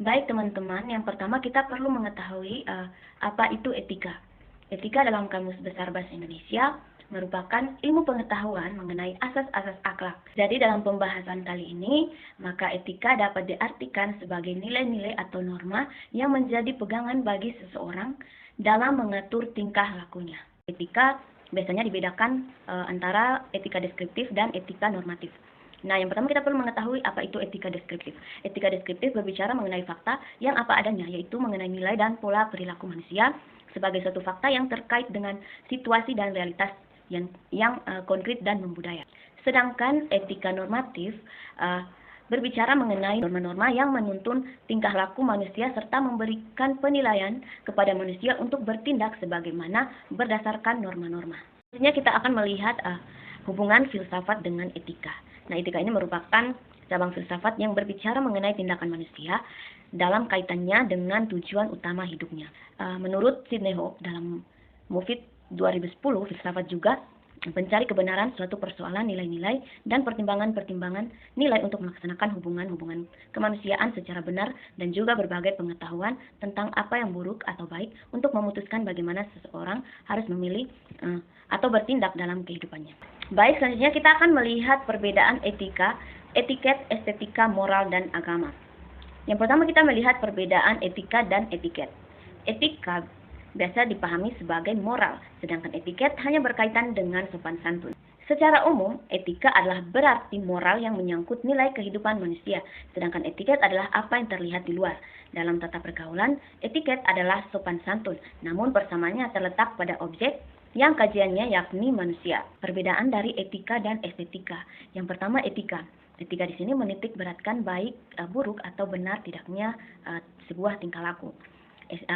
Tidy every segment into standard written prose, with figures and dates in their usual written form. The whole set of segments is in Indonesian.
Baik teman-teman, yang pertama kita perlu mengetahui apa itu etika. Etika dalam Kamus Besar Bahasa Indonesia merupakan ilmu pengetahuan mengenai asas-asas akhlak. Jadi dalam pembahasan kali ini, maka etika dapat diartikan sebagai nilai-nilai atau norma yang menjadi pegangan bagi seseorang dalam mengatur tingkah lakunya. Etika biasanya dibedakan antara etika deskriptif dan etika normatif. Nah, yang pertama kita perlu mengetahui apa itu etika deskriptif. Etika deskriptif berbicara mengenai fakta yang apa adanya, yaitu mengenai nilai dan pola perilaku manusia sebagai suatu fakta yang terkait dengan situasi dan realitas yang konkret dan membudaya. Sedangkan etika normatif berbicara mengenai norma-norma yang menuntun tingkah laku manusia serta memberikan penilaian kepada manusia untuk bertindak sebagaimana berdasarkan norma-norma. Selanjutnya kita akan melihat hubungan filsafat dengan etika. Nah, etika ini merupakan cabang filsafat yang berbicara mengenai tindakan manusia dalam kaitannya dengan tujuan utama hidupnya. Menurut Sidney Hope dalam Moffitt 2010, filsafat juga mencari kebenaran suatu persoalan nilai-nilai dan pertimbangan-pertimbangan nilai untuk melaksanakan hubungan-hubungan kemanusiaan secara benar dan juga berbagai pengetahuan tentang apa yang buruk atau baik untuk memutuskan bagaimana seseorang harus memilih atau bertindak dalam kehidupannya. Baik, selanjutnya kita akan melihat perbedaan etika, etiket, estetika, moral, dan agama. Yang pertama kita melihat perbedaan etika dan etiket. Etika biasa dipahami sebagai moral, sedangkan etiket hanya berkaitan dengan sopan santun. Secara umum, etika adalah berarti moral yang menyangkut nilai kehidupan manusia, sedangkan etiket adalah apa yang terlihat di luar. Dalam tata pergaulan, etiket adalah sopan santun, namun persamaannya terletak pada objek yang kajiannya yakni manusia. Perbedaan dari etika dan estetika. Yang pertama etika. Etika di sini menitik beratkan baik, buruk atau benar tidaknya sebuah tingkah laku.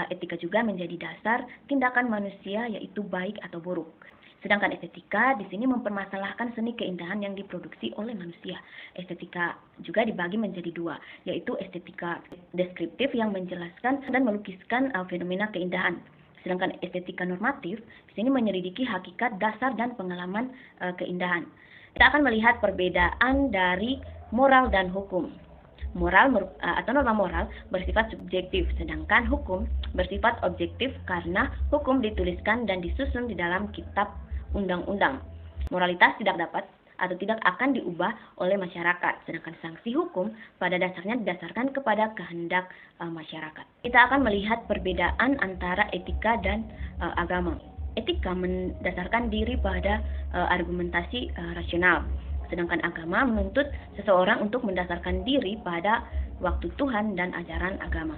Etika juga menjadi dasar tindakan manusia yaitu baik atau buruk. Sedangkan estetika di sini mempermasalahkan seni keindahan yang diproduksi oleh manusia. Estetika juga dibagi menjadi dua, yaitu estetika deskriptif yang menjelaskan dan melukiskan fenomena keindahan. Sedangkan estetika normatif di sini menyelidiki hakikat dasar dan pengalaman keindahan. Kita akan melihat perbedaan dari moral dan hukum. Moral atau norma moral bersifat subjektif, sedangkan hukum bersifat objektif karena hukum dituliskan dan disusun di dalam kitab undang-undang. Moralitas tidak dapat atau tidak akan diubah oleh masyarakat, sedangkan sanksi hukum pada dasarnya didasarkan kepada kehendak masyarakat. Kita akan melihat perbedaan antara etika dan agama. Etika mendasarkan diri pada argumentasi rasional, sedangkan agama menuntut seseorang untuk mendasarkan diri pada waktu Tuhan dan ajaran agama.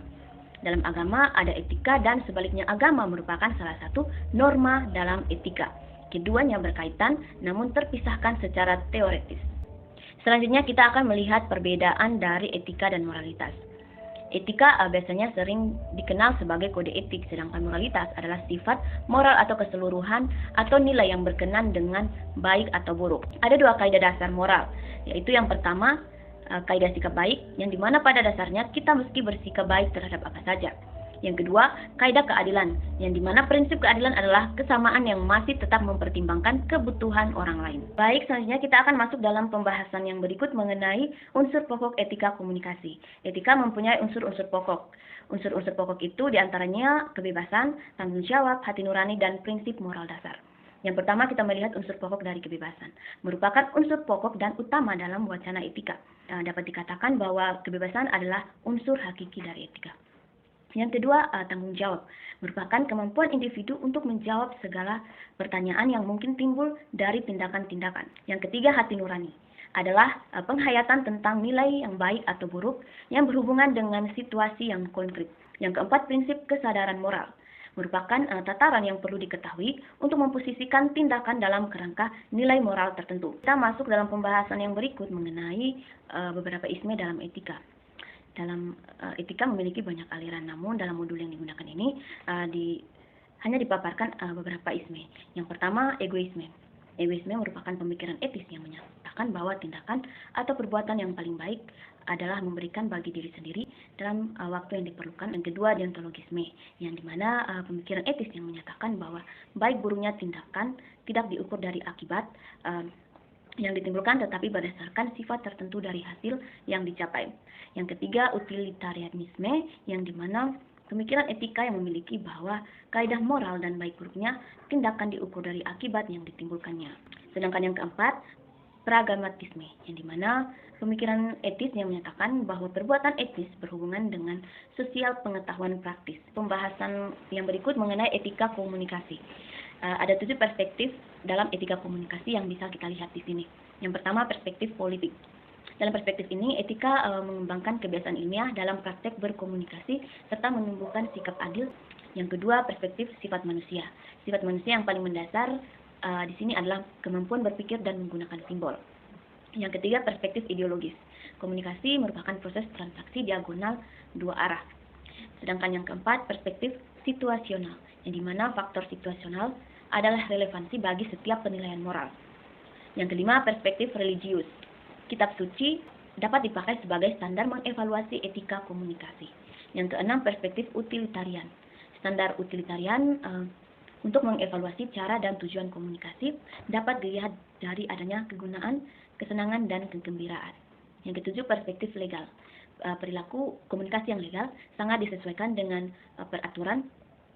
Dalam agama ada etika dan sebaliknya agama merupakan salah satu norma dalam etika. Keduanya berkaitan namun terpisahkan secara teoretis. Selanjutnya kita akan melihat perbedaan dari etika dan moralitas. Etika biasanya sering dikenal sebagai kode etik, sedangkan moralitas adalah sifat moral atau keseluruhan atau nilai yang berkenan dengan baik atau buruk. Ada dua kaidah dasar moral, yaitu yang pertama kaidah sikap baik, yang dimana pada dasarnya kita mesti bersikap baik terhadap apa saja. Yang kedua, kaidah keadilan, yang dimana prinsip keadilan adalah kesamaan yang masih tetap mempertimbangkan kebutuhan orang lain. Baik, selanjutnya kita akan masuk dalam pembahasan yang berikut mengenai unsur pokok etika komunikasi. Etika mempunyai unsur-unsur pokok. Unsur-unsur pokok itu diantaranya kebebasan, tanggung jawab, hati nurani, dan prinsip moral dasar. Yang pertama kita melihat unsur pokok dari kebebasan. Merupakan unsur pokok dan utama dalam wacana etika. Dapat dikatakan bahwa kebebasan adalah unsur hakiki dari etika. Yang kedua, tanggung jawab. Merupakan kemampuan individu untuk menjawab segala pertanyaan yang mungkin timbul dari tindakan-tindakan. Yang ketiga, hati nurani. Adalah penghayatan tentang nilai yang baik atau buruk yang berhubungan dengan situasi yang konkret. Yang keempat, prinsip kesadaran moral. Merupakan tataran yang perlu diketahui untuk memposisikan tindakan dalam kerangka nilai moral tertentu. Kita masuk dalam pembahasan yang berikut mengenai beberapa isme dalam etika. Dalam etika memiliki banyak aliran, namun dalam modul yang digunakan ini hanya dipaparkan beberapa isme. Yang pertama, egoisme. Egoisme merupakan pemikiran etis yang menyatakan bahwa tindakan atau perbuatan yang paling baik adalah memberikan bagi diri sendiri dalam waktu yang diperlukan. Yang kedua, deontologisme, yang dimana pemikiran etis yang menyatakan bahwa baik buruknya tindakan tidak diukur dari akibat yang ditimbulkan tetapi berdasarkan sifat tertentu dari hasil yang dicapai. Yang ketiga, utilitarianisme, yang dimana pemikiran etika yang memiliki bahwa kaidah moral dan baik buruknya tindakan diukur dari akibat yang ditimbulkannya. Sedangkan yang keempat, pragmatisme, yang dimana pemikiran etis yang menyatakan bahwa perbuatan etis berhubungan dengan sosial pengetahuan praktis. Pembahasan yang berikut mengenai etika komunikasi. Ada 7 perspektif dalam etika komunikasi yang bisa kita lihat di sini. Yang pertama, perspektif politik. Dalam perspektif ini, etika mengembangkan kebiasaan ilmiah dalam praktek berkomunikasi serta menumbuhkan sikap adil. Yang kedua, perspektif sifat manusia. Sifat manusia yang paling mendasar di sini adalah kemampuan berpikir dan menggunakan simbol. Yang ketiga, perspektif ideologis. Komunikasi merupakan proses transaksi diagonal dua arah. Sedangkan yang keempat, perspektif situasional, yang dimana faktor situasional adalah relevansi bagi setiap penilaian moral. Yang kelima, perspektif religius. Kitab suci dapat dipakai sebagai standar mengevaluasi etika komunikasi. Yang keenam, perspektif utilitarian. Standar utilitarian untuk mengevaluasi cara dan tujuan komunikasi dapat dilihat dari adanya kegunaan, kesenangan, dan kegembiraan. Yang ketujuh, perspektif legal. Perilaku komunikasi yang legal sangat disesuaikan dengan peraturan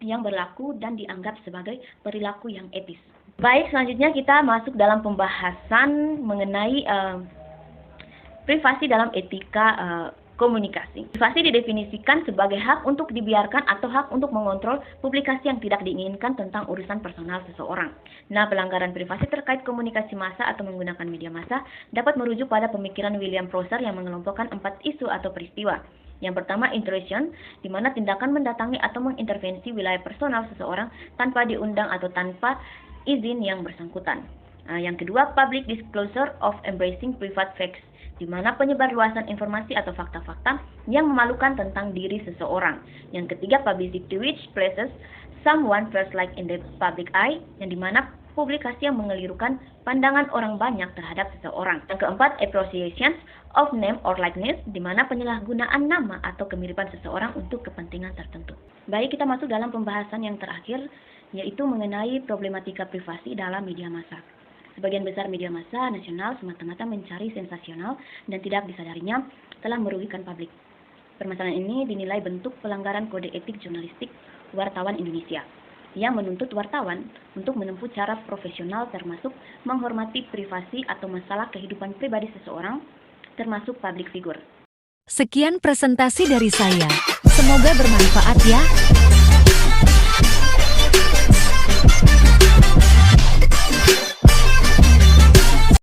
yang berlaku dan dianggap sebagai perilaku yang etis. Baik, selanjutnya kita masuk dalam pembahasan mengenai privasi dalam etika komunikasi. Privasi didefinisikan sebagai hak untuk dibiarkan atau hak untuk mengontrol publikasi yang tidak diinginkan tentang urusan personal seseorang. Nah, pelanggaran privasi terkait komunikasi massa atau menggunakan media massa dapat merujuk pada pemikiran William Prosser yang mengelompokkan 4 isu atau peristiwa. Yang pertama, intrusion, di mana tindakan mendatangi atau mengintervensi wilayah personal seseorang tanpa diundang atau tanpa izin yang bersangkutan. Yang kedua, public disclosure of embracing private facts, di mana penyebarluasan informasi atau fakta-fakta yang memalukan tentang diri seseorang. Yang ketiga, publicity which places someone first like in the public eye, yang dimana publikasi yang mengelirukan pandangan orang banyak terhadap seseorang. Yang keempat, appropriation of name or likeness, di mana penyalahgunaan nama atau kemiripan seseorang untuk kepentingan tertentu. Baik, kita masuk dalam pembahasan yang terakhir, yaitu mengenai problematika privasi dalam media massa. Sebagian besar media massa nasional semata-mata mencari sensasional dan tidak disadarinya telah merugikan publik. Permasalahan ini dinilai bentuk pelanggaran kode etik jurnalistik wartawan Indonesia yang menuntut wartawan untuk menempuh cara profesional termasuk menghormati privasi atau masalah kehidupan pribadi seseorang, termasuk public figure. Sekian presentasi dari saya. Semoga bermanfaat ya.